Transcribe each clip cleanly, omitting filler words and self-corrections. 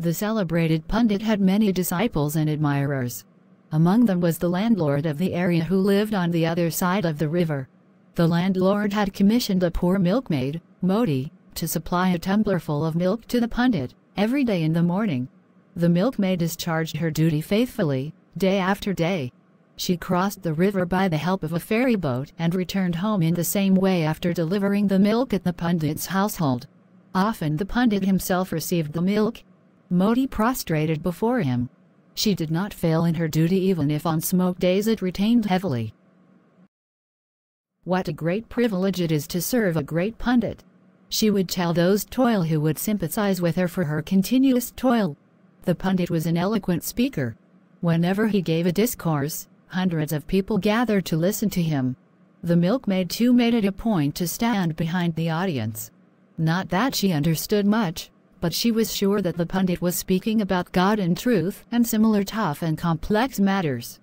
The celebrated pundit had many disciples and admirers. Among them was the landlord of the area who lived on the other side of the river. The landlord had commissioned a poor milkmaid, Modi, to supply a tumblerful of milk to the pundit every day in the morning. The milkmaid discharged her duty faithfully, day after day. She crossed the river by the help of a ferry boat and returned home in the same way after delivering the milk at the pundit's household. Often the pundit himself received the milk. Modi prostrated before him. She did not fail in her duty even if on smoke days it rained heavily. What a great privilege it is to serve a great pundit! She would tell those toil who would sympathize with her for her continuous toil. The pundit was an eloquent speaker. Whenever he gave a discourse, hundreds of people gathered to listen to him. The milkmaid too made it a point to stand behind the audience. Not that she understood much, but she was sure that the pundit was speaking about God and truth and similar tough and complex matters.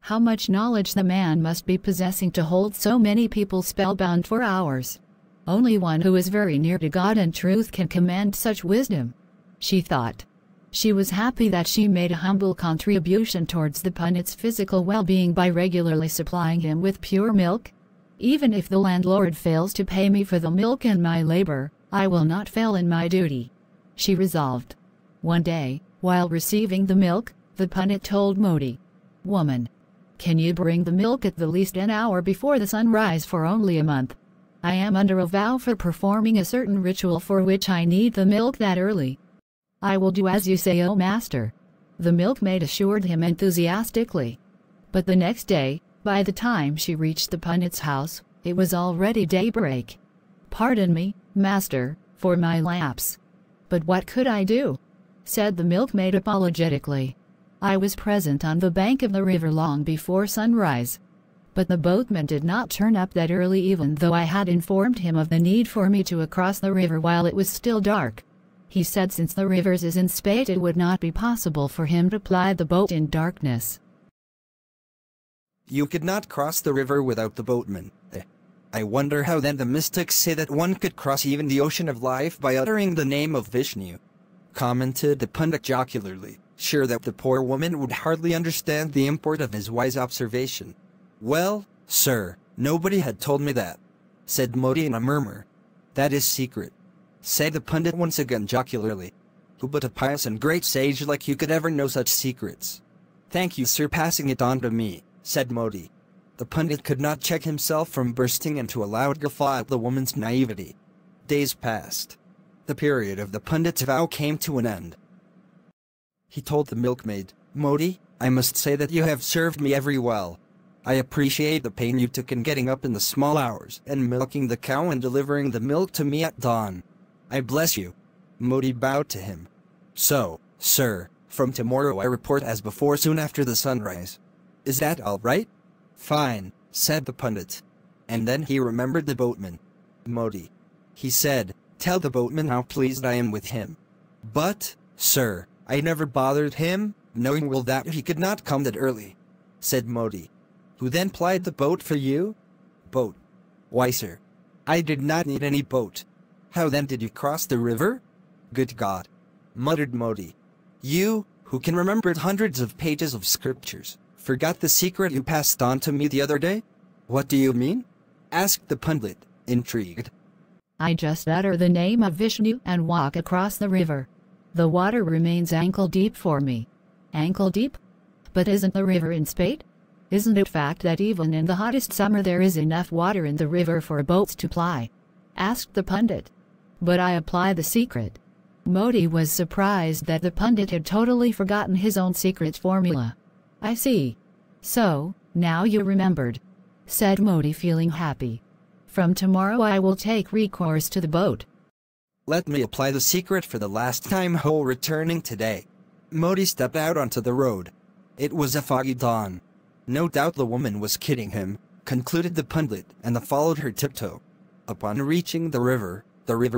How much knowledge the man must be possessing to hold so many people spellbound for hours. Only one who is very near to God and truth can command such wisdom, she thought. She was happy that she made a humble contribution towards the pundit's physical well-being by regularly supplying him with pure milk. Even if the landlord fails to pay me for the milk and my labor, I will not fail in my duty, she resolved. One day, while receiving the milk, the pundit told Modi, "Woman, can you bring the milk at the least an hour before the sunrise for only a month? I am under a vow for performing a certain ritual for which I need the milk that early." "I will do as you say, O master," the milkmaid assured him enthusiastically. But the next day, by the time she reached the pundit's house, it was already daybreak. "Pardon me, master, for my lapse. But what could I do?" said the milkmaid apologetically. "I was present on the bank of the river long before sunrise. But the boatman did not turn up that early even though I had informed him of the need for me to cross the river while it was still dark. He said since the river is in spate it would not be possible for him to ply the boat in darkness." You could not cross the river without the boatman. I wonder how then the mystics say that one could cross even the ocean of life by uttering the name of Vishnu, commented the pundit jocularly, sure that the poor woman would hardly understand the import of his wise observation. "Well, sir, nobody had told me that," said Modi in a murmur. "That is secret," said the pundit once again jocularly. "Who but a pious and great sage like you could ever know such secrets?" "Thank you, sir, passing it on to me," said Modi. The pundit could not check himself from bursting into a loud guffaw at the woman's naivety. Days passed. The period of the pundit's vow came to an end. He told the milkmaid, "Modi, I must say that you have served me very well. I appreciate the pain you took in getting up in the small hours and milking the cow and delivering the milk to me at dawn. I bless you." Modi bowed to him. "So, sir, from tomorrow I report as before soon after the sunrise. Is that all right?" "Fine," said the pundit. And then he remembered the boatman. "Modi," he said, "tell the boatman how pleased I am with him." "But, sir, I never bothered him, knowing well that he could not come that early," said Modi. "Who then plied the boat for you?" "Boat? Why, sir, I did not need any boat. How then did you cross the river?" "Good God," muttered Modi. "You, who can remember hundreds of pages of scriptures, forgot the secret you passed on to me the other day?" "What do you mean?" asked the pundit, intrigued. "I just utter the name of Vishnu and walk across the river. The water remains ankle deep for me." "Ankle deep? But isn't the river in spate? Isn't it fact that even in the hottest summer there is enough water in the river for boats to ply?" asked the pundit. "But I apply the secret." Modi was surprised that the pundit had totally forgotten his own secret formula. "I see. So, now you remembered," said Modi, feeling happy. "From tomorrow I will take recourse to the boat." "Let me apply the secret for the last time." Returning today, Modi stepped out onto the road. It was a foggy dawn. No doubt the woman was kidding him, concluded the pundit, and followed her tiptoe. Upon reaching the river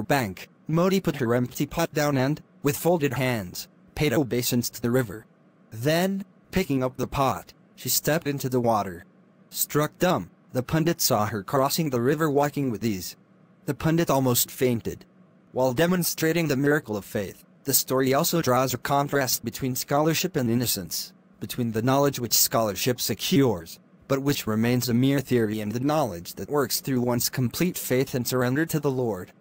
bank, Modi put her empty pot down and, with folded hands, paid obeisance to the river. Then, picking up the pot, she stepped into the water. Struck dumb, the pundit saw her crossing the river walking with ease. The pundit almost fainted. While demonstrating the miracle of faith, The story also draws a contrast between scholarship and innocence, between the knowledge which scholarship secures, but which remains a mere theory, and the knowledge that works through one's complete faith and surrender to the Lord.